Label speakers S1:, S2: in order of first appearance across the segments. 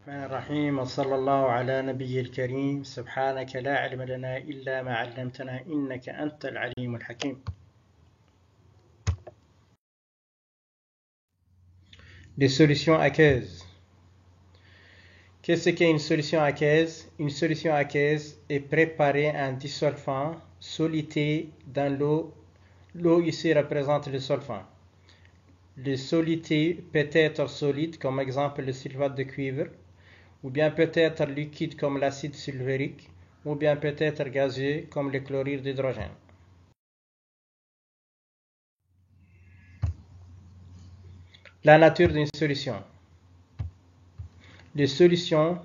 S1: الرحمن الرحيم وصلى الله على نبي الكريم سبحانك لا علم لنا إلا ما علمتنا إنك أنت العليم الحكيم. Les solutions aqueuses. Qu'est-ce qu'est une solution aqueuse? Une solution aqueuse est préparer un disolvant soluté dans l'eau. L'eau ici représente le solvant. Le soluté peut être solide, comme exemple le sulfate de cuivre, ou bien peut-être liquide comme l'acide sulfurique, ou bien peut-être gazeux comme le chlorure d'hydrogène. La nature d'une solution. Les solutions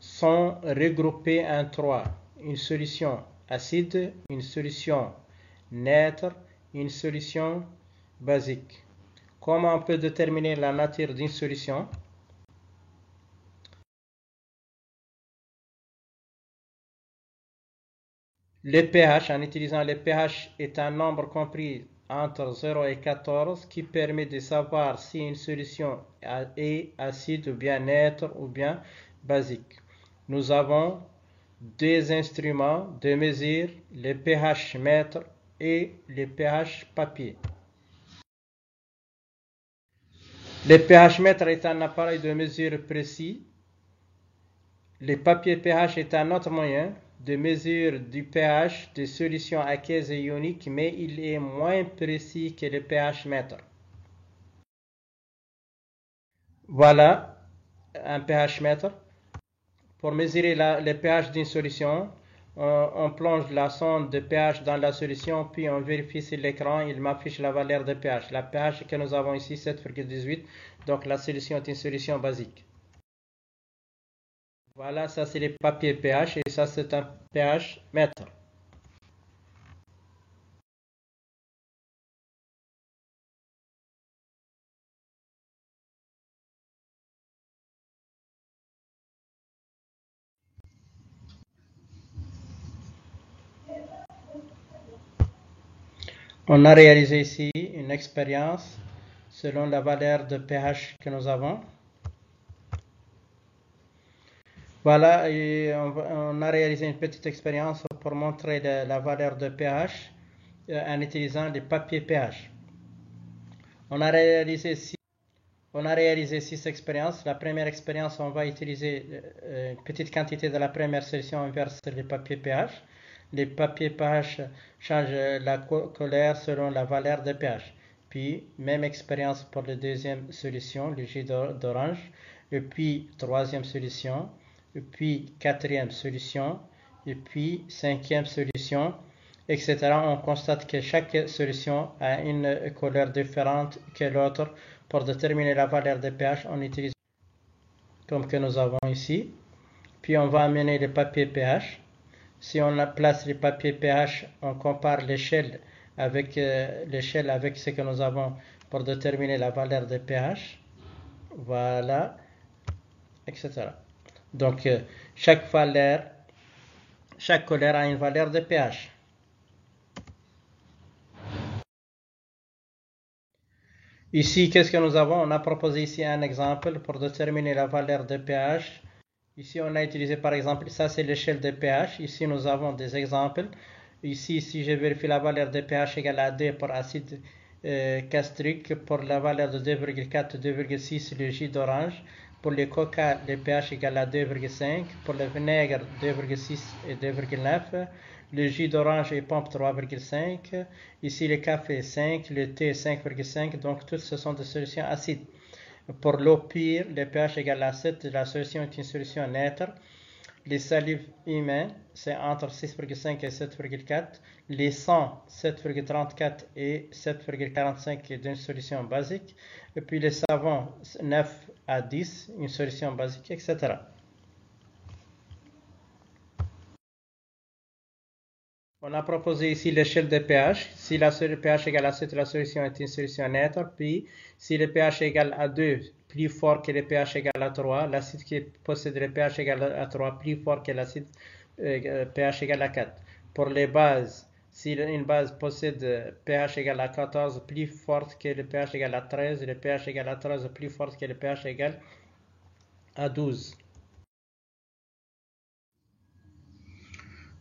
S1: sont regroupées en trois. Une solution acide, une solution neutre, une solution basique. Comment on peut déterminer la nature d'une solution? Le pH, en utilisant le pH, est un nombre compris entre 0 et 14 qui permet de savoir si une solution est acide ou bien neutre ou bien basique. Nous avons deux instruments de mesure, le pH mètre et le pH papier. Le pH mètre est un appareil de mesure précis. Le papier pH est un autre moyen de mesure du pH des solutions aqueuses et ioniques, mais il est moins précis que le pH mètre. Voilà un pH mètre. Pour mesurer le pH d'une solution, on plonge la sonde de pH dans la solution, puis on vérifie sur l'écran, il m'affiche la valeur de pH. La pH que nous avons ici, 7,18, donc la solution est une solution basique. Voilà, ça c'est le papier pH et ça c'est un pH mètre. On a réalisé ici une expérience selon la valeur de pH que nous avons. Voilà, et on a réalisé une petite expérience pour montrer la valeur de pH en utilisant les papiers pH. On a réalisé six expériences. La première expérience, on va utiliser une petite quantité de la première solution, on verse les papiers pH. Les papiers pH changent la couleur selon la valeur de pH. Puis, même expérience pour la deuxième solution, le jus d'orange. Et puis, troisième solution. Et puis, quatrième solution. Et puis, cinquième solution, etc. On constate que chaque solution a une couleur différente que l'autre. Pour déterminer la valeur de pH, on utilise comme que nous avons ici. Puis, on va amener le papier pH. Si on place les papiers pH, on compare l'échelle avec ce que nous avons pour déterminer la valeur de pH. Voilà, etc. Donc, chaque couleur a une valeur de pH. Ici, qu'est-ce que nous avons? On a proposé ici un exemple pour déterminer la valeur de pH. Ici, on a utilisé par exemple, ça c'est l'échelle de pH. Ici, nous avons des exemples. Ici, si je vérifie la valeur de pH égale à 2 pour acide castrique, pour la valeur de 2,4, 2,6, le jus d'orange. Pour le coca, le pH égale à 2,5. Pour le vinaigre, 2,6 et 2,9. Le jus d'orange et pomme 3,5. Ici, le café 5, le thé 5,5. Donc, toutes ce sont des solutions acides. Pour l'eau pure, le pH égale à 7, la solution est une solution neutre. Les salives humaines, c'est entre 6,5 et 7,4. Les sangs, 7,34 et 7,45 est une solution basique. Et puis les savons, 9 à 10, une solution basique, etc. On a proposé ici l'échelle de pH. Si la pH égale à 7, la solution est une solution neutre. Puis, si le pH égale à 2, plus fort que le pH égale à 3, l'acide qui possède le pH égale à 3, plus fort que l'acide pH égale à 4. Pour les bases, si une base possède pH égale à 14, plus forte que le pH égale à 13, le pH égale à 13, plus fort que le pH égale à 12.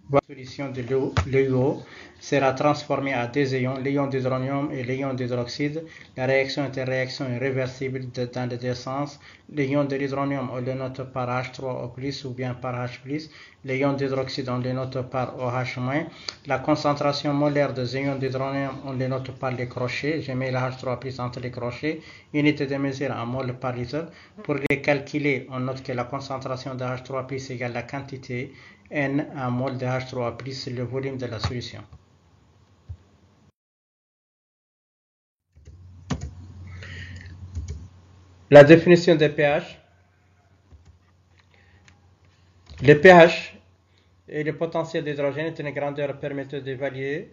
S1: La solution de l'EUO sera transformée à deux ions, l'ion d'hydronium et l'ion d'hydroxyde. La réaction est une réaction irréversible dans les deux sens. L'ion de l'hydronium, on le note par H3O+, ou bien par H+. L'ion d'hydroxyde, on le note par OH-. La concentration molaire des ions d'hydronium, on le note par les crochets. Je mets la H3+ entre les crochets. Unité de mesure en mol par litre. Pour les calculer, on note que la concentration de H3+ égale la quantité N en mol de H3 plus le volume de la solution. La définition de pH. Le pH et le potentiel d'hydrogène est une grandeur permettant d'évaluer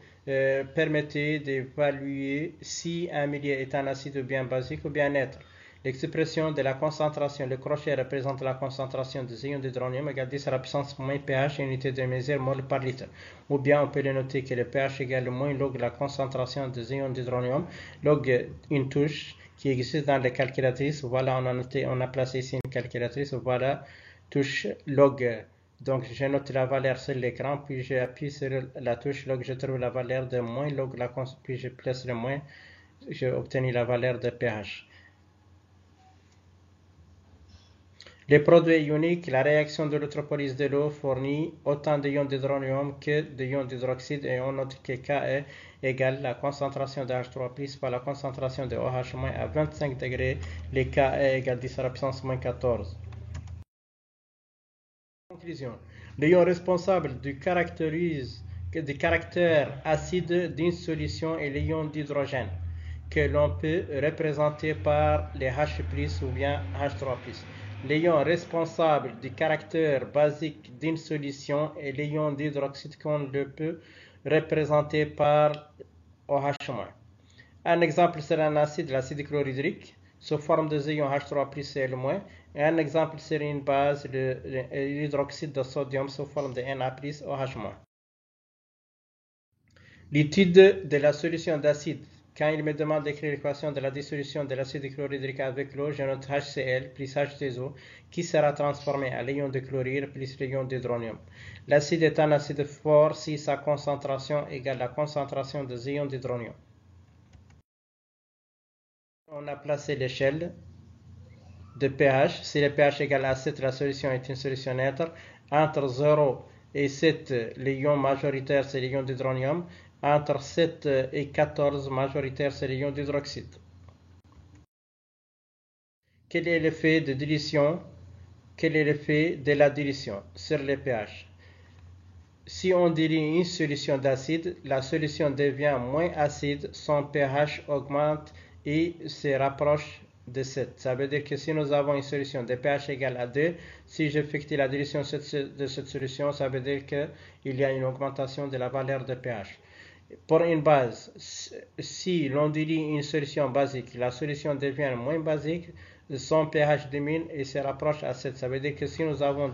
S1: si un milieu est un acide ou bien basique ou bien neutre. L'expression de la concentration, le crochet représente la concentration des ions d'hydronium égale 10 à la puissance moins pH, unité de mesure mol par litre. Ou bien on peut le noter que le pH égale moins log la concentration des ions d'hydronium, log une touche qui existe dans la calculatrice. Voilà, on a placé ici une calculatrice. Voilà, touche log. Donc je note la valeur sur l'écran, puis j'appuie sur la touche log, je trouve la valeur de moins log, puis je place le moins, j'ai obtenu la valeur de pH. Les produits ioniques, la réaction de l'électrolyse de l'eau fournit autant d'ions d'hydronium que d'ions d'hydroxyde, et on note que Ke égale la concentration de H3+ par la concentration de OH- à 25 degrés, les Ke égale 10 à la puissance moins 14. Conclusion. L'ion responsable du caractère acide d'une solution est l'ion d'hydrogène, que l'on peut représenter par les H+, ou bien H3+. L'ion responsable du caractère basique d'une solution est l'ion d'hydroxyde, qu'on le peut représenter par OH-. Un exemple c'est un acide, l'acide chlorhydrique, sous forme de ions H3+, Cl-. Et un exemple c'est une base, l'hydroxyde de sodium, sous forme de Na+, OH-. L'étude de la solution d'acide. Quand il me demande d'écrire l'équation de la dissolution de l'acide chlorhydrique avec l'eau, je note HCl plus H2O qui sera transformé à l'ion de chlorure plus l'ion d'hydronium. L'acide est un acide fort si sa concentration égale la concentration des ions d'hydronium. On a placé l'échelle de pH. Si le pH égale à 7, la solution est une solution neutre. Entre 0 et 7, l'ion majoritaire, c'est l'ion d'hydronium. Entre 7 et 14, majoritaire, c'est l'ion d'hydroxyde. Quel est l'effet de dilution? Quel est l'effet de la dilution sur le pH? Si on dilue une solution d'acide, la solution devient moins acide, son pH augmente et se rapproche de 7. Ça veut dire que si nous avons une solution de pH égale à 2, si j'effectue la dilution de cette solution, ça veut dire qu'il y a une augmentation de la valeur de pH. Pour une base, si l'on dilue une solution basique, la solution devient moins basique, son pH diminue et se rapproche à 7. Ça veut dire que si nous avons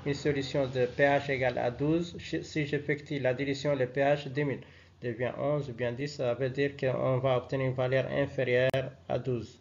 S1: une solution de pH égale à 12, si j'effectue la dilution, le pH diminue, devient 11 ou bien 10, ça veut dire qu'on va obtenir une valeur inférieure à 12.